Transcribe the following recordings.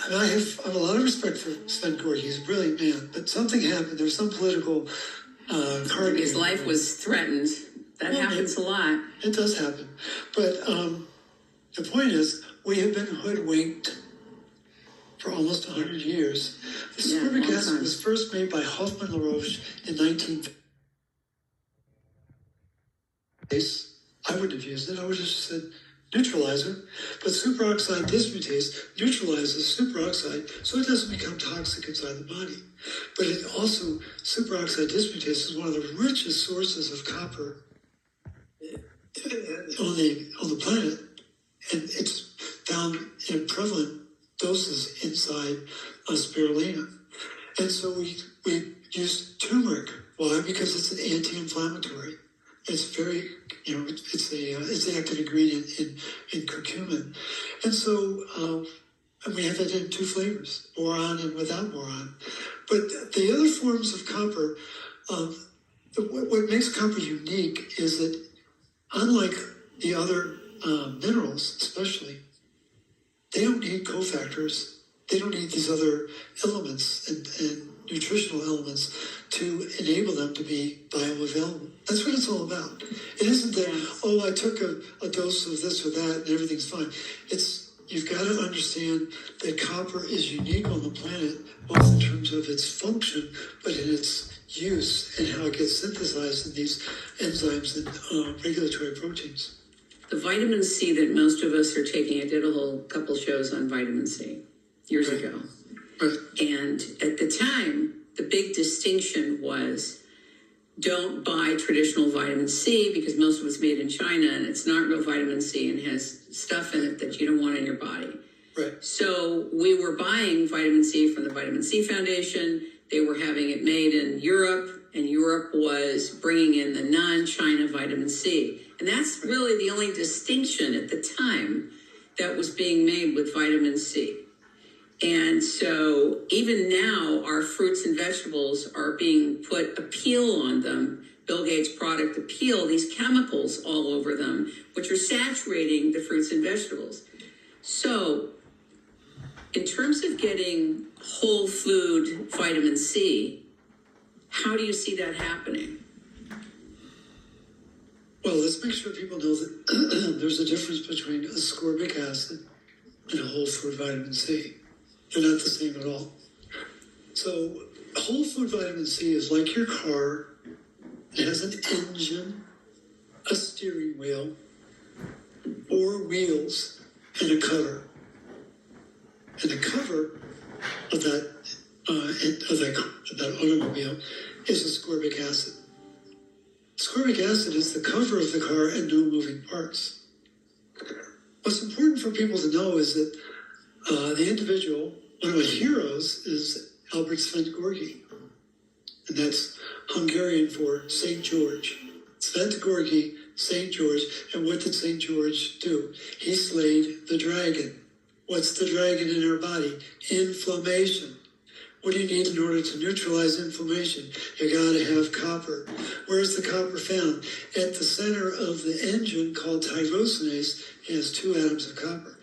And I have a lot of respect for Sven Gorky. He's a brilliant man, but something happened. There's some political card. His life was threatened. That happens a lot. It does happen. But the point is, we have been hoodwinked for almost 100 years. The ascorbic acid was first made by Hoffmann LaRoche in 1950. I wouldn't have used it. I would have just said neutralizer. But superoxide dismutase neutralizes superoxide so it doesn't become toxic inside the body. But it also, superoxide dismutase is one of the richest sources of copper on the planet. And it's found in prevalent doses inside spirulina. And so we use turmeric. Why? Because it's an anti-inflammatory. It's very, it's the active ingredient in curcumin. And so, and we have it in 2 flavors, boron and without boron. But the other forms of copper, what makes copper unique is that unlike the other minerals, especially, they don't need cofactors. They don't need these other elements and nutritional elements to enable them to be bioavailable. That's what it's all about. It isn't that, I took a dose of this or that and everything's fine. You've got to understand that copper is unique on the planet, both in terms of its function, but in its use and how it gets synthesized in these enzymes and regulatory proteins. The vitamin C that most of us are taking, I did a whole couple shows on vitamin C years ago. Right. And at the time, the big distinction was don't buy traditional vitamin C because most of it's made in China and it's not real vitamin C and has stuff in it that you don't want in your body. Right. So we were buying vitamin C from the Vitamin C Foundation. They were having it made in Europe, and Europe was bringing in the non-China vitamin C. And that's really the only distinction at the time that was being made with vitamin C. And so even now, our fruits and vegetables are being put Apeel on them, Bill Gates' product Apeel, these chemicals all over them, which are saturating the fruits and vegetables. So in terms of getting whole food vitamin C, how do you see that happening? Well, let's make sure people know that there's a difference between ascorbic acid and whole food vitamin C. They're not the same at all. So whole food vitamin C is like your car. It has an engine, a steering wheel, 4 wheels, and a cover. And the cover of that automobile is ascorbic acid. Ascorbic acid is the cover of the car and no moving parts. What's important for people to know is that the individual, one of my heroes, is Albert Sven Gorky. And that's Hungarian for St. George. Sven Gorky, St. George. And what did St. George do? He slayed the dragon. What's the dragon in our body? Inflammation. What do you need in order to neutralize inflammation? You got to have copper. Where's the copper found? At the center of the engine called tyrosinase, it has 2 atoms of copper.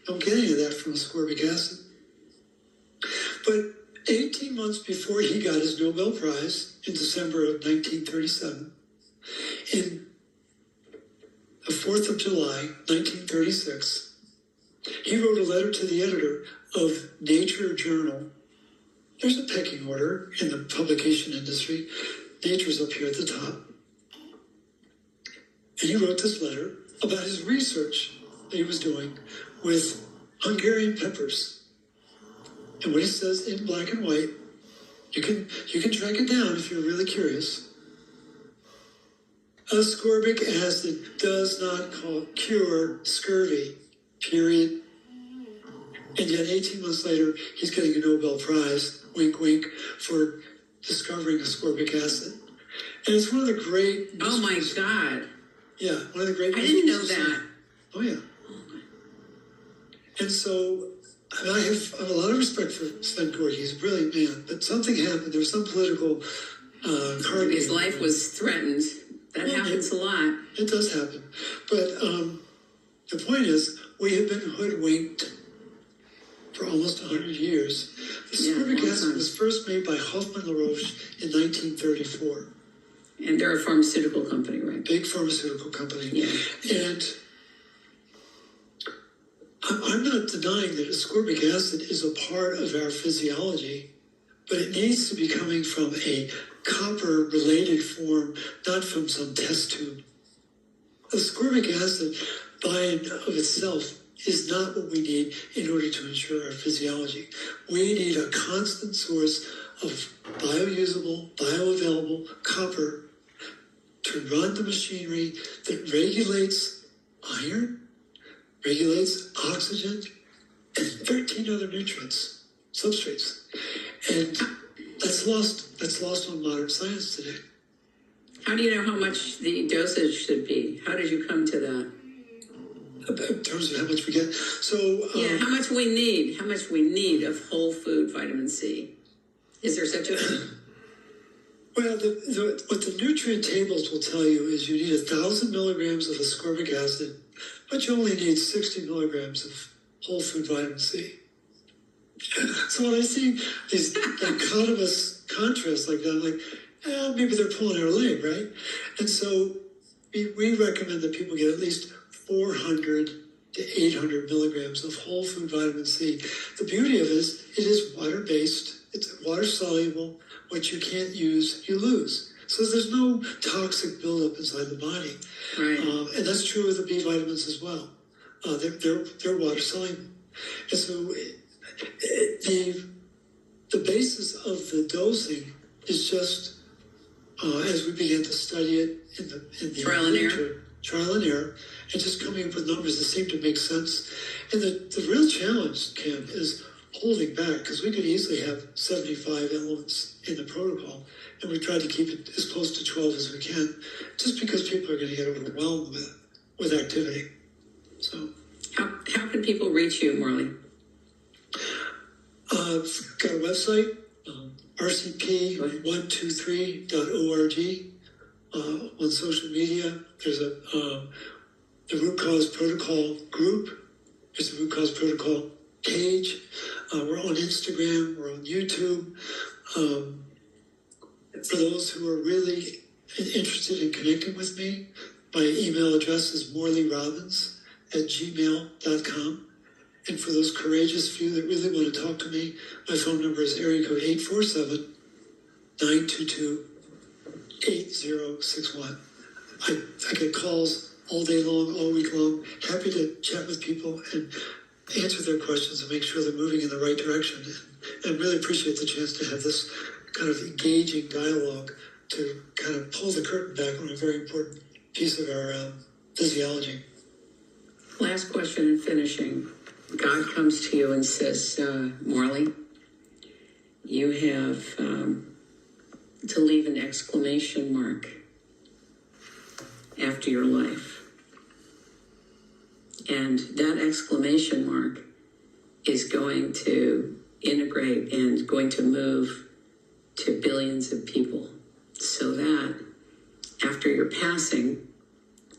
Don't get any of that from ascorbic acid. But 18 months before he got his Nobel Prize in December of 1937, in the 4th of July, 1936, he wrote a letter to the editor of Nature journal. There's a pecking order in the publication industry. Nature's up here at the top. And he wrote this letter about his research that he was doing with Hungarian peppers. And what he says in black and white, you can track it down if you're really curious. Ascorbic acid does not cure scurvy, period. And yet 18 months later, he's getting a Nobel Prize, wink, wink, for discovering ascorbic acid. And it's one of the great... Oh my God. Yeah, one of the great... I didn't know that. Oh yeah. And so, I have a lot of respect for Sven Gorky. He's a brilliant man, but something happened. There was some political card. His life was threatened. That happens a lot. It does happen. But the point is, we have been hoodwinked almost 100 years. Ascorbic long acid time. was first made by Hoffmann LaRoche in 1934. And they're a pharmaceutical company, right? Big pharmaceutical company. Yeah. And I'm not denying that ascorbic acid is a part of our physiology, but it needs to be coming from a copper-related form, not from some test tube. Ascorbic acid, by and of itself, is not what we need in order to ensure our physiology. We need a constant source of biousable, bioavailable copper to run the machinery that regulates iron, regulates oxygen, and 13 other nutrients, substrates. And that's lost on modern science today. How do you know how much the dosage should be? How did you come to that? In terms of how much we get. So Yeah, how much we need of whole food vitamin C. Is there such a thing? well, what the nutrient tables will tell you is you need 1,000 milligrams of ascorbic acid, but you only need 60 milligrams of whole food vitamin C. So when I see these dichotomous contrasts like that, I'm like, maybe they're pulling our leg, right? And so we recommend that people get at least 400 to 800 milligrams of whole food vitamin C. The beauty of it is water-based, it's water-soluble. What you can't use, you lose. So there's no toxic buildup inside the body. Right. And that's true of the B vitamins as well. They're water-soluble. And so the basis of the dosing is just as we begin to study it in the Trial and error. Trial and error, and just coming up with numbers that seem to make sense. And the real challenge, Kim, is holding back, because we could easily have 75 elements in the protocol, and we try to keep it as close to 12 as we can, just because people are going to get overwhelmed with activity. So, How can people reach you, Morley? got a website, rcp123.org. On social media, there's the Root Cause Protocol group. There's the Root Cause Protocol page. We're on Instagram. We're on YouTube. For those who are really interested in connecting with me, my email address is morleyrobbins@gmail.com. And for those courageous few that really want to talk to me, my phone number is area code 847-922-8061. I get calls all day long, all week long. Happy to chat with people and answer their questions and make sure they're moving in the right direction. And really appreciate the chance to have this kind of engaging dialogue to kind of pull the curtain back on a very important piece of our physiology. Last question and finishing. God comes to you and says, Morley, you have to leave an exclamation mark after your life. And that exclamation mark is going to integrate and going to move to billions of people, so that after your passing,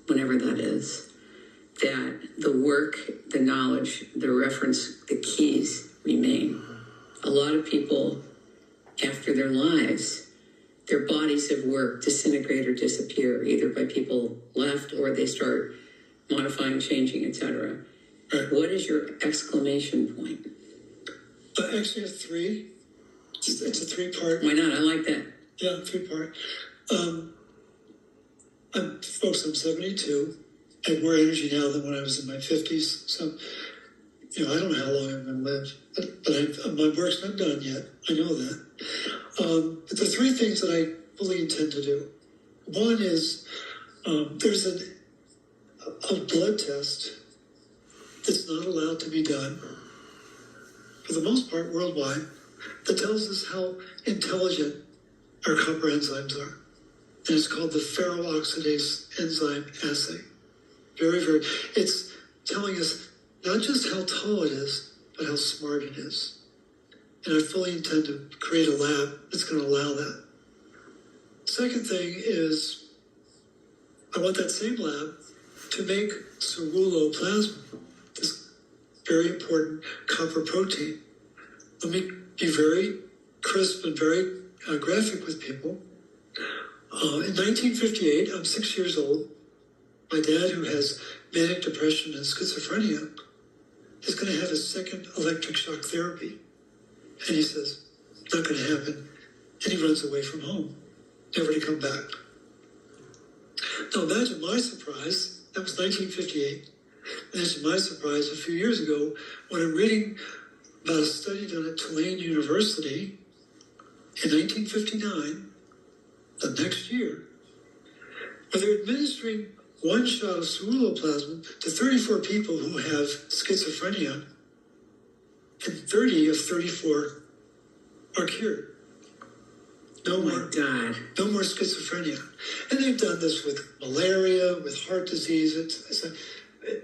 whenever that is, that the work, the knowledge, the reference, the keys remain. A lot of people, after their lives, their bodies of work disintegrate or disappear, either by people left or they start modifying, changing, etc. Right. What is your exclamation point? Actually, I have three. It's a three-part. Why not? I like that. Yeah, three-part. I'm 72. I have more energy now than when I was in my 50s. So, I don't know how long I'm going to live, but my work's not done yet. I know that. But the three things that I fully intend to do. One is there's a blood test that's not allowed to be done, for the most part worldwide, that tells us how intelligent our copper enzymes are. And it's called the ferroxidase enzyme assay. Very, very, it's telling us not just how tall it is, but how smart it is. And I fully intend to create a lab that's going to allow that. Second thing is, I want that same lab to make ceruloplasmin, this very important copper protein. Let me be very crisp and very graphic with people. In 1958, I'm 6 years old. My dad, who has manic depression and schizophrenia, is going to have his second electric shock therapy. And he says, not going to happen. And he runs away from home, never to come back. Now imagine my surprise, that was 1958. Imagine my surprise a few years ago when I'm reading about a study done at Tulane University in 1959, the next year, where they're administering one shot of ceruloplasmin to 34 people who have schizophrenia, and 30 of 34 are cured. No more schizophrenia. And they've done this with malaria, with heart disease.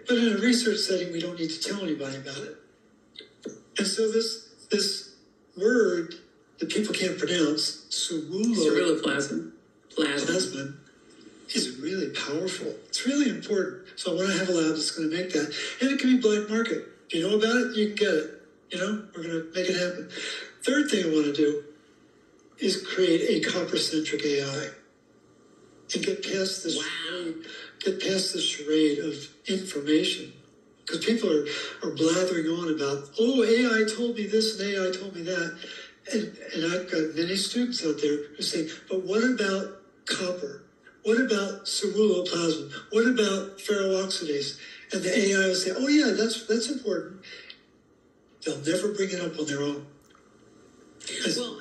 But in a research setting, we don't need to tell anybody about it. And so this word that people can't pronounce, ceruloplasmin, plasmin, is really powerful. It's really important. So I want to have a lab that's going to make that. And it can be black market. If you know about it, you can get it. We're going to make it happen. Third thing I want to do is create a copper-centric AI and get past this charade of information. Because people are blathering on about, AI told me this and AI told me that. And I've got many students out there who say, but what about copper? What about ceruloplasmin? What about ferroxidase? And the AI will say, oh yeah, that's important. They'll never bring it up on their own. Well,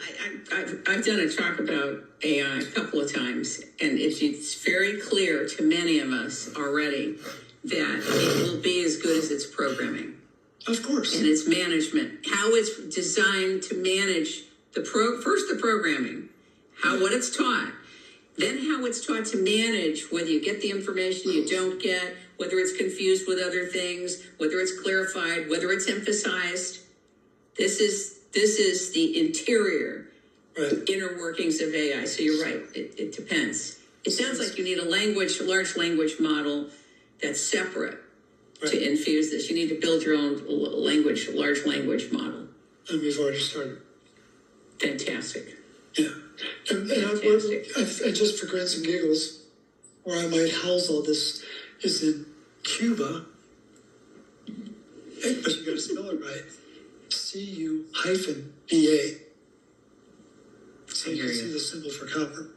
I've done a talk about AI a couple of times, and it's very clear to many of us already that it will be as good as its programming. Of course. And its management, how it's designed to manage first the programming, what it's taught, then how it's taught to manage whether you get the information you don't get, whether it's confused with other things, whether it's clarified, whether it's emphasized. This is the interior, inner workings of AI. So you're right. It depends. It sounds like you need a large language model that's separate to infuse this. You need to build your own large language model. And we've already started. Fantastic. Yeah. And just for grins and giggles, where I might house all this is in Cuba. But you got to spell it right. CU-BA. So you can see the symbol for copper.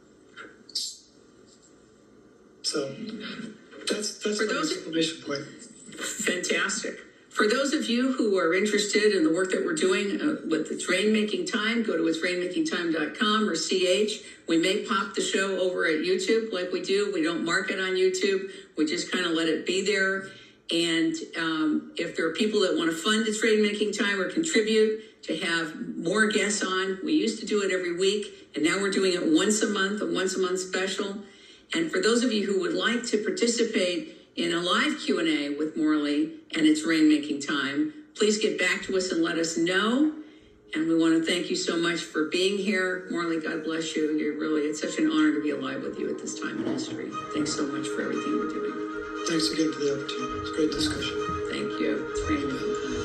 So that's my exclamation point. Fantastic. For those of you who are interested in the work that we're doing with It's Rainmaking Time, go to itsrainmakingtime.com or CH. We may pop the show over at YouTube like we do. We don't mark it on YouTube. We just kind of let it be there. And if there are people that want to fund It's Rainmaking Time or contribute to have more guests on, we used to do it every week, and now we're doing it once a month, a once-a-month special. And for those of you who would like to participate in a live Q&A with Morley and It's Rainmaking Time, please get back to us and let us know. And we want to thank you so much for being here. Morley, God bless you. It's such an honor to be alive with you at this time in history. Thanks so much for everything you're doing. Thanks again for the opportunity. It's a great discussion. Thank you. It's Rainmaking Time.